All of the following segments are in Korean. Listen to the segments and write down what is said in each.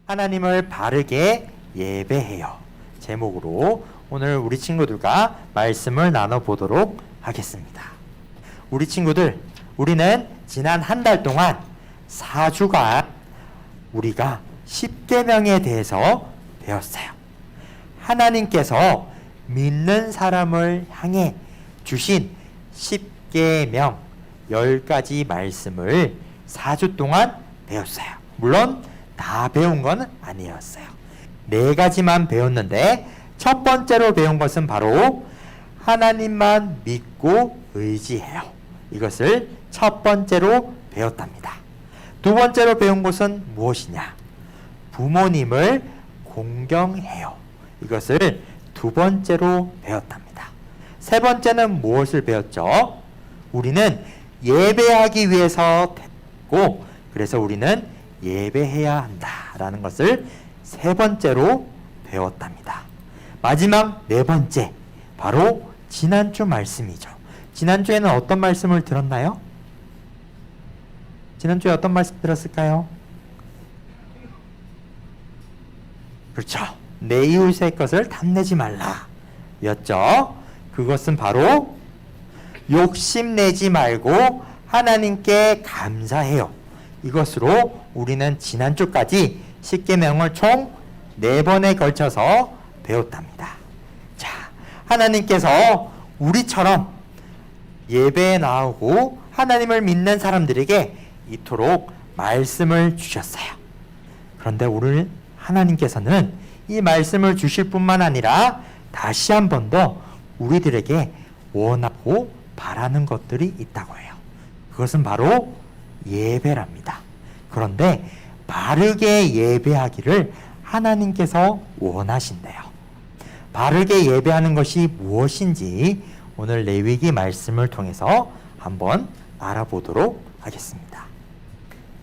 하나님을 바르게 예배해요. 제목으로 오늘 우리 친구들과 말씀을 나눠보도록 하겠습니다. 우리 친구들, 우리는 지난 한 달 동안 4주간 우리가 십계명에 대해서 배웠어요. 하나님께서 믿는 사람을 향해 주신 십계명 10가지 말씀을 4주 동안 배웠어요. 물론 다 배운 건 아니었어요. 4가지만 배웠는데 첫 번째로 배운 것은 바로 하나님만 믿고 의지해요. 이것을 첫 번째로 배웠답니다. 두 번째로 배운 것은 무엇이냐? 부모님을 공경해요. 이것을 두 번째로 배웠답니다. 세 번째는 무엇을 배웠죠? 우리는 예배하기 위해서 태어났고 그래서 우리는 예배해야 한다라는 것을 세 번째로 배웠답니다. 마지막 네 번째, 바로 지난주 말씀이죠. 지난주에는 어떤 말씀을 들었나요? 지난주에 어떤 말씀 들었을까요? 그렇죠. 내 이웃의 것을 탐내지 말라 였죠. 그것은 바로 욕심내지 말고 하나님께 감사해요. 이것으로 우리는 지난주까지 십계명을 총 4번에 걸쳐서 배웠답니다. 자, 하나님께서 우리처럼 예배에 나오고 하나님을 믿는 사람들에게 이토록 말씀을 주셨어요. 그런데 오늘 하나님께서는 이 말씀을 주실 뿐만 아니라 다시 한 번 더 우리들에게 원하고 바라는 것들이 있다고 해요. 그것은 바로 예배랍니다. 그런데 바르게 예배하기를 하나님께서 원하신대요. 바르게 예배하는 것이 무엇인지 오늘 레위기 말씀을 통해서 한번 알아보도록 하겠습니다.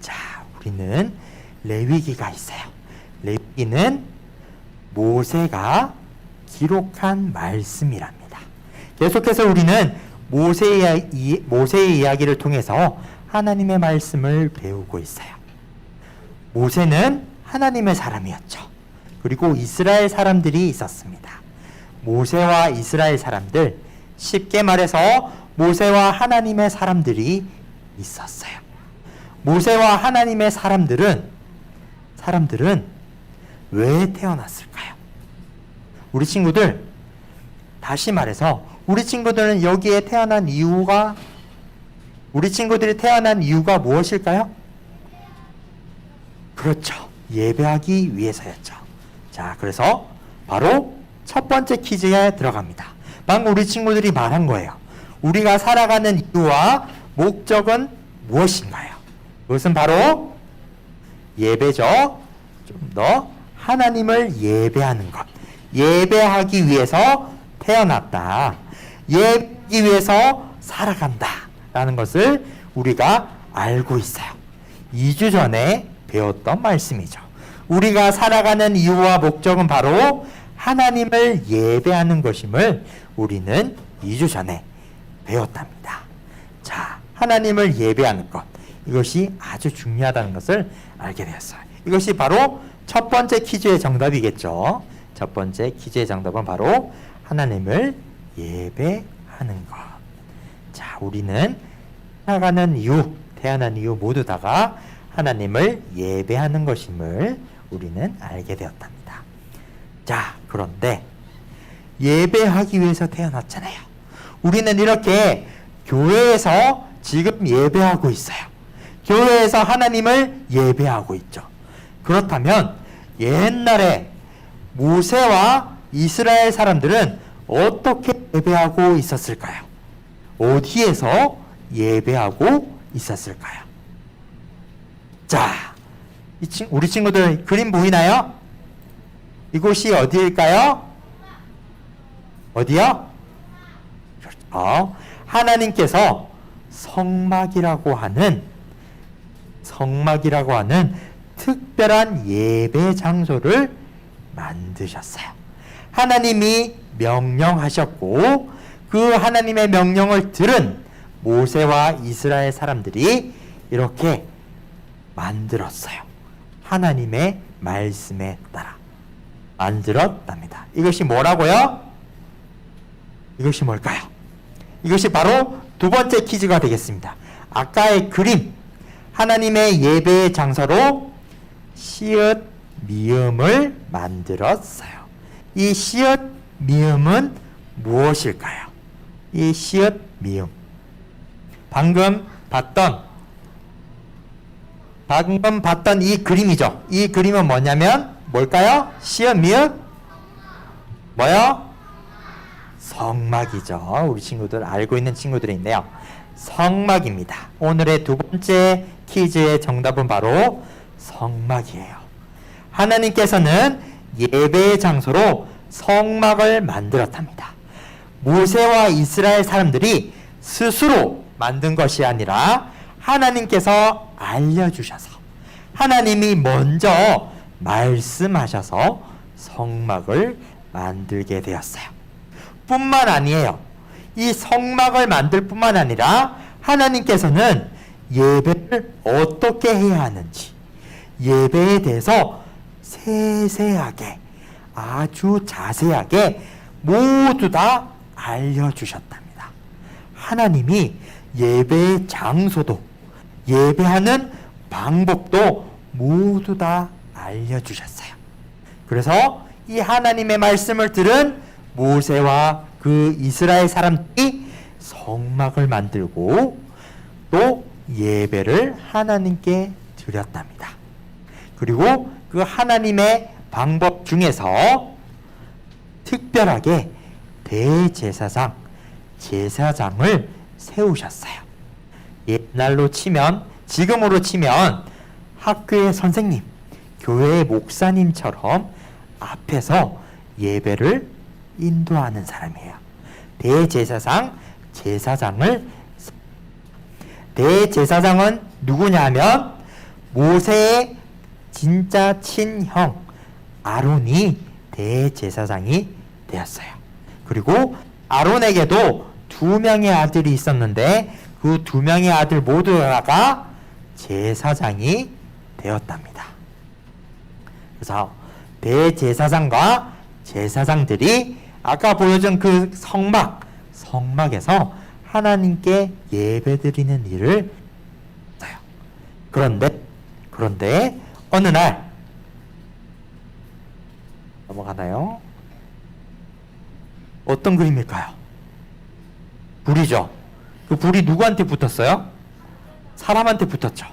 자, 우리는 레위기가 있어요. 레위기는 모세가 기록한 말씀이랍니다. 계속해서 우리는 모세의 이야기를 통해서 하나님의 말씀을 배우고 있어요. 모세는 하나님의 사람이었죠. 그리고 이스라엘 사람들이 있었습니다. 모세와 이스라엘 사람들, 쉽게 말해서 모세와 하나님의 사람들이 있었어요. 모세와 하나님의 사람들은 왜 태어났을까요? 우리 친구들, 다시 말해서 우리 친구들은 여기에 태어난 이유가, 우리 친구들이 태어난 이유가 무엇일까요? 그렇죠. 예배하기 위해서였죠. 자, 그래서 바로 첫 번째 퀴즈에 들어갑니다. 방금 우리 친구들이 말한 거예요. 우리가 살아가는 이유와 목적은 무엇인가요? 그것은 바로 예배죠. 좀 더 하나님을 예배하는 것. 예배하기 위해서 태어났다. 예배하기 위해서 살아간다. 라는 것을 우리가 알고 있어요. 2주 전에 배웠던 말씀이죠. 우리가 살아가는 이유와 목적은 바로 하나님을 예배하는 것임을 우리는 2주 전에 배웠답니다. 자, 하나님을 예배하는 것. 이것이 아주 중요하다는 것을 알게 되었어요. 이것이 바로 첫 번째 퀴즈의 정답이겠죠. 첫 번째 퀴즈의 정답은 바로 하나님을 예배하는 것. 자, 우리는 살아가는 이유, 태어난 이유 모두 다가 하나님을 예배하는 것임을 우리는 알게 되었답니다. 자, 그런데 예배하기 위해서 태어났잖아요. 우리는 이렇게 교회에서 지금 예배하고 있어요. 교회에서 하나님을 예배하고 있죠. 그렇다면 옛날에 모세와 이스라엘 사람들은 어떻게 예배하고 있었을까요? 어디에서 예배하고 있었을까요? 자, 우리 친구들 그림 보이나요? 이곳이 어디일까요? 어디요? 그렇죠. 하나님께서 성막이라고 하는 특별한 예배 장소를 만드셨어요. 하나님이 명령하셨고 그 하나님의 명령을 들은 모세와 이스라엘 사람들이 이렇게 만들었어요. 하나님의 말씀에 따라 만들었답니다. 이것이 뭐라고요? 이것이 뭘까요? 이것이 바로 두 번째 퀴즈가 되겠습니다. 아까의 그림, 하나님의 예배의 장소로 시읒 미음을 만들었어요. 이 시읒 미음은 무엇일까요? 이 시읒 미음, 방금 봤던 이 그림이죠. 이 그림은 뭐냐면 뭘까요? 시읒 미음 뭐요? 성막이죠. 우리 친구들 알고 있는 친구들이 있네요. 성막입니다. 오늘의 두 번째 퀴즈의 정답은 바로 성막이에요. 하나님께서는 예배의 장소로 성막을 만들었답니다. 모세와 이스라엘 사람들이 스스로 만든 것이 아니라 하나님께서 알려주셔서, 하나님이 먼저 말씀하셔서 성막을 만들게 되었어요. 뿐만 아니에요. 이 성막을 만들 뿐만 아니라 하나님께서는 예배를 어떻게 해야 하는지, 예배에 대해서 세세하게, 아주 자세하게 모두 다 알려주셨답니다. 하나님이 예배의 장소도, 예배하는 방법도 모두 다 알려주셨어요. 그래서 이 하나님의 말씀을 들은 모세와 그 이스라엘 사람들이 성막을 만들고 또 예배를 하나님께 드렸답니다. 그리고 그 하나님의 방법 중에서 특별하게 대제사장, 제사장을 세우셨어요. 옛날로 치면, 지금으로 치면 학교의 선생님, 교회의 목사님처럼 앞에서 예배를 인도하는 사람이에요. 대제사장, 대제사장은 누구냐면 모세의 진짜 친형 아론이 대제사장이 되었어요. 그리고 아론에게도 두 명의 아들이 있었는데 그 두 명의 아들 모두가 제사장이 되었답니다. 그래서 대제사장과 제사장들이 아까 보여준 그 성막에서 하나님께 예배드리는 일을 했어요. 그런데 어느 날 넘어가나요? 어떤 그림일까요? 불이죠. 그 불이 누구한테 붙었어요? 사람한테 붙었죠.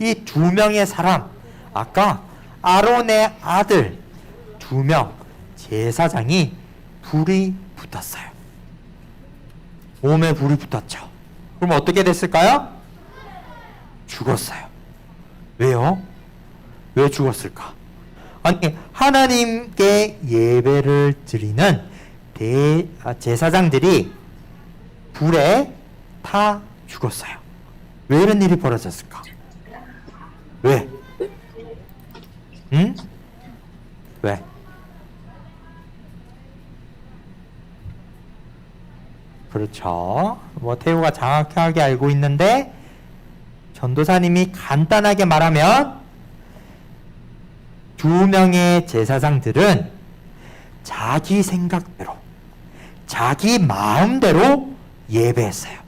이 두 명의 사람, 아까 아론의 아들 두 명 제사장이 불이 붙었어요. 몸에 불이 붙었죠. 그럼 어떻게 됐을까요? 죽었어요. 왜요? 왜 죽었을까? 아니, 하나님께 예배를 드리는 제사장들이 불에 타 죽었어요. 왜 이런 일이 벌어졌을까? 왜? 응? 왜? 그렇죠. 태우가 정확하게 알고 있는데 전도사님이 간단하게 말하면 두 명의 제사장들은 자기 생각대로, 자기 마음대로 예배했어요.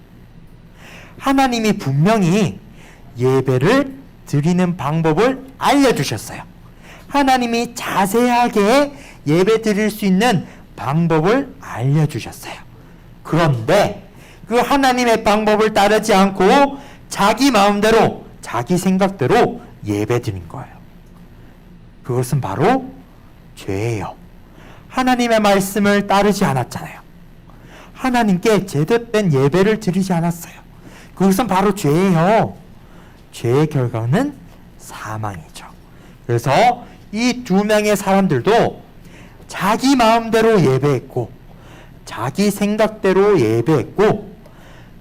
하나님이 분명히 예배를 드리는 방법을 알려주셨어요. 하나님이 자세하게 예배 드릴 수 있는 방법을 알려주셨어요. 그런데 그 하나님의 방법을 따르지 않고 자기 마음대로, 자기 생각대로 예배 드린 거예요. 그것은 바로 죄예요. 하나님의 말씀을 따르지 않았잖아요. 하나님께 제대로 된 예배를 드리지 않았어요. 그것은 바로 죄예요. 죄의 결과는 사망이죠. 그래서 이 두 명의 사람들도 자기 마음대로 예배했고 자기 생각대로 예배했고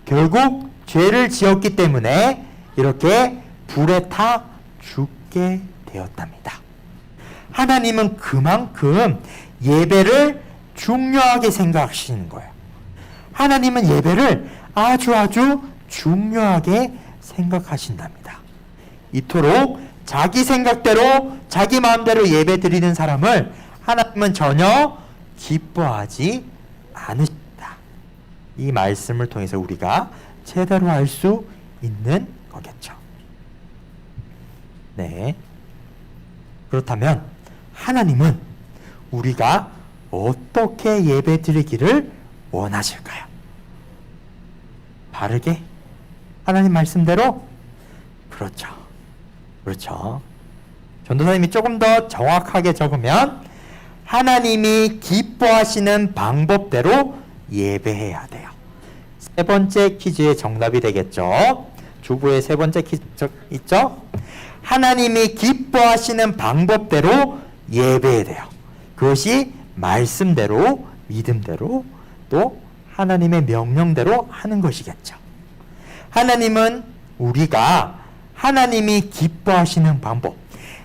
결국 죄를 지었기 때문에 이렇게 불에 타 죽게 되었답니다. 하나님은 그만큼 예배를 중요하게 생각하시는 거예요. 하나님은 예배를 아주 중요하게 생각하신답니다. 이토록 자기 생각대로 자기 마음대로 예배 드리는 사람을 하나님은 전혀 기뻐하지 않으십니다. 이 말씀을 통해서 우리가 제대로 알 수 있는 거겠죠. 네. 그렇다면 하나님은 우리가 어떻게 예배 드리기를 원하실까요? 바르게? 하나님 말씀대로? 그렇죠. 그렇죠. 전도사님이 조금 더 정확하게 적으면 하나님이 기뻐하시는 방법대로 예배해야 돼요. 세 번째 퀴즈의 정답이 되겠죠. 주부의 세 번째 퀴즈 있죠? 하나님이 기뻐하시는 방법대로 예배해야 돼요. 그것이 말씀대로, 믿음대로, 또 하나님의 명령대로 하는 것이겠죠. 하나님은 우리가 하나님이 기뻐하시는 방법,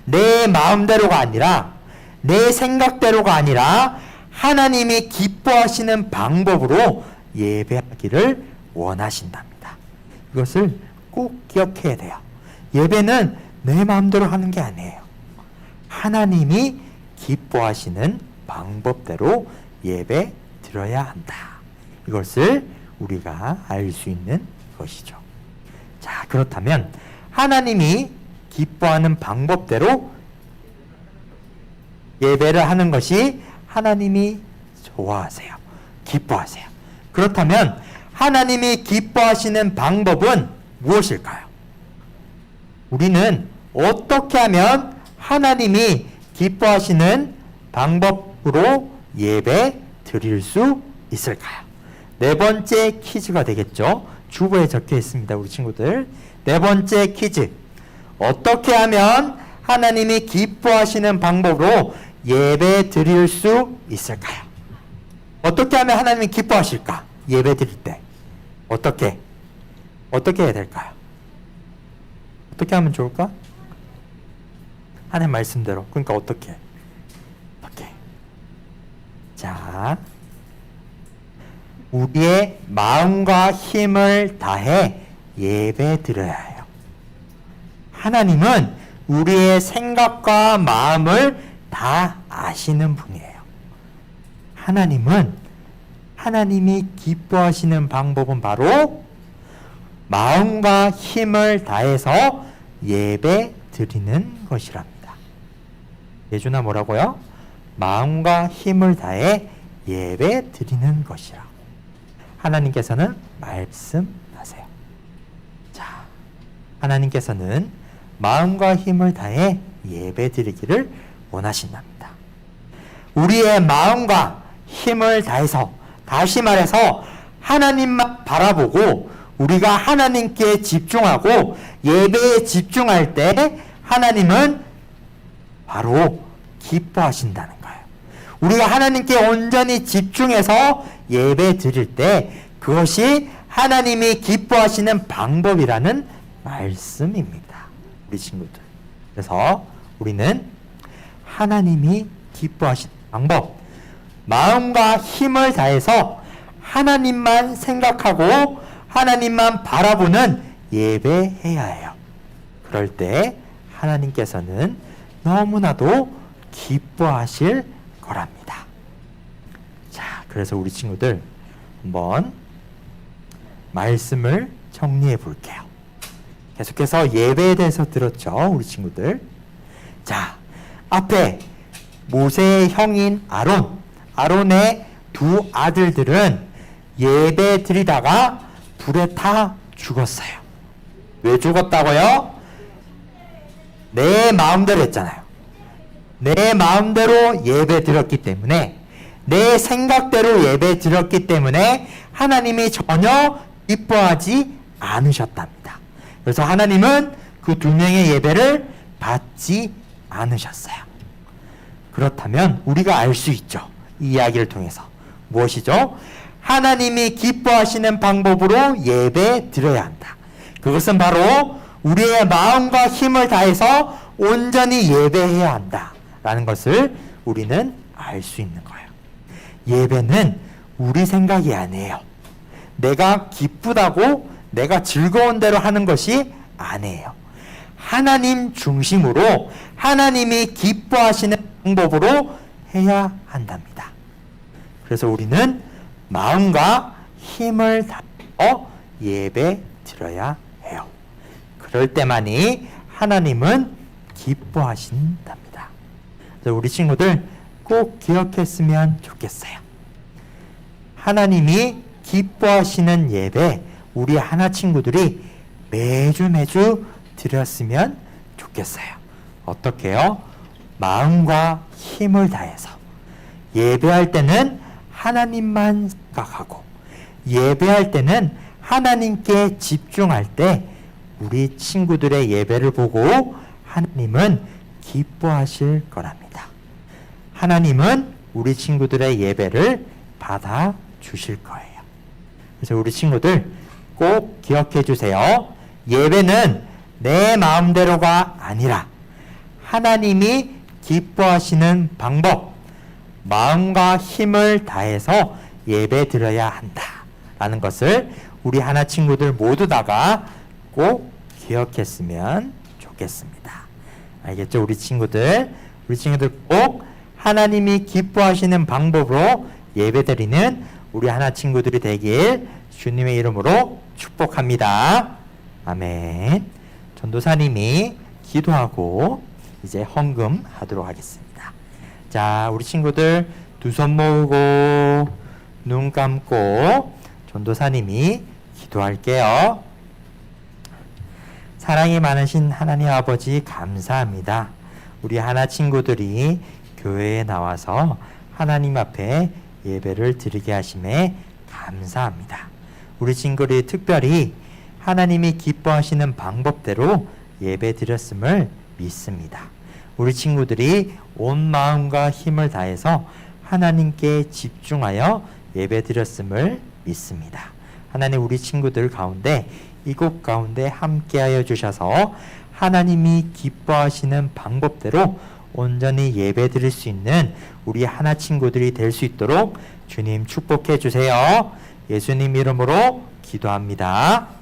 내 마음대로가 아니라 내 생각대로가 아니라 하나님이 기뻐하시는 방법으로 예배하기를 원하신답니다. 이것을 꼭 기억해야 돼요. 예배는 내 마음대로 하는 게 아니에요. 하나님이 기뻐하시는 방법대로 예배 드려야 한다. 이것을 우리가 알 수 있는 것이죠. 자, 그렇다면 하나님이 기뻐하는 방법대로 예배를 하는 것이 하나님이 좋아하세요. 기뻐하세요. 그렇다면 하나님이 기뻐하시는 방법은 무엇일까요? 우리는 어떻게 하면 하나님이 기뻐하시는 방법으로 예배 드릴 수 있을까요? 네 번째 퀴즈가 되겠죠. 주보에 적혀 있습니다. 우리 친구들. 네 번째 퀴즈. 어떻게 하면 하나님이 기뻐하시는 방법으로 예배 드릴 수 있을까요? 어떻게 하면 하나님이 기뻐하실까? 예배 드릴 때. 어떻게 해야 될까요? 어떻게 하면 좋을까? 하나님 말씀대로. 그러니까 어떻게? 자, 우리의 마음과 힘을 다해 예배 드려야 해요. 하나님은 우리의 생각과 마음을 다 아시는 분이에요. 하나님이 기뻐하시는 방법은 바로 마음과 힘을 다해서 예배 드리는 것이랍니다. 예준아 뭐라고요? 마음과 힘을 다해 예배 드리는 것이라고. 하나님께서는 말씀하세요. 자, 하나님께서는 마음과 힘을 다해 예배 드리기를 원하신답니다. 우리의 마음과 힘을 다해서, 다시 말해서 하나님만 바라보고 우리가 하나님께 집중하고 예배에 집중할 때 하나님은 바로 기뻐하신다는 거예요. 우리가 하나님께 온전히 집중해서 예배 드릴 때 그것이 하나님이 기뻐하시는 방법이라는 말씀입니다. 우리 친구들. 그래서 우리는 하나님이 기뻐하시는 방법, 마음과 힘을 다해서 하나님만 생각하고 하나님만 바라보는 예배해야 해요. 그럴 때 하나님께서는 너무나도 기뻐하실 거랍니다. 자, 그래서 우리 친구들 한번 말씀을 정리해 볼게요. 계속해서 예배에 대해서 들었죠, 우리 친구들. 자, 앞에 모세의 형인 아론의 두 아들들은 예배 드리다가 불에 타 죽었어요. 왜 죽었다고요? 내 마음대로 했잖아요. 내 마음대로 예배 드렸기 때문에, 내 생각대로 예배 드렸기 때문에 하나님이 전혀 기뻐하지 않으셨답니다. 그래서 하나님은 그 두 명의 예배를 받지 않으셨어요. 그렇다면 우리가 알 수 있죠. 이 이야기를 통해서. 무엇이죠? 하나님이 기뻐하시는 방법으로 예배 드려야 한다. 그것은 바로 우리의 마음과 힘을 다해서 온전히 예배해야 한다. 라는 것을 우리는 알 수 있는 거예요. 예배는 우리 생각이 아니에요. 내가 기쁘다고 내가 즐거운 대로 하는 것이 아니에요. 하나님 중심으로 하나님이 기뻐하시는 방법으로 해야 한답니다. 그래서 우리는 마음과 힘을 다해서 예배 드려야 해요. 그럴 때만이 하나님은 기뻐하신답니다. 그래서 우리 친구들 꼭 기억했으면 좋겠어요. 하나님이 기뻐하시는 예배 우리 하나 친구들이 매주 드렸으면 좋겠어요. 어떻게요? 마음과 힘을 다해서 예배할 때는 하나님만 생각하고 예배할 때는 하나님께 집중할 때 우리 친구들의 예배를 보고 하나님은 기뻐하실 거랍니다. 하나님은 우리 친구들의 예배를 받아 주실 거예요. 그래서 우리 친구들 꼭 기억해 주세요. 예배는 내 마음대로가 아니라 하나님이 기뻐하시는 방법, 마음과 힘을 다해서 예배 드려야 한다라는 것을 우리 하나 친구들 모두 다가 꼭 기억했으면 좋겠습니다. 알겠죠? 우리 친구들 꼭 하나님이 기뻐하시는 방법으로 예배 드리는 우리 하나 친구들이 되길 주님의 이름으로 축복합니다. 아멘. 전도사님이 기도하고 이제 헌금하도록 하겠습니다. 자, 우리 친구들 두 손 모으고 눈 감고 전도사님이 기도할게요. 사랑이 많으신 하나님 아버지 감사합니다. 우리 하나 친구들이 교회에 나와서 하나님 앞에 예배를 드리게 하심에 감사합니다. 우리 친구들이 특별히 하나님이 기뻐하시는 방법대로 예배 드렸음을 믿습니다. 우리 친구들이 온 마음과 힘을 다해서 하나님께 집중하여 예배 드렸음을 믿습니다. 하나님 우리 친구들 가운데 이곳 가운데 함께하여 주셔서 하나님이 기뻐하시는 방법대로 온전히 예배 드릴 수 있는 우리 하나 친구들이 될 수 있도록 주님 축복해 주세요. 예수님 이름으로 기도합니다.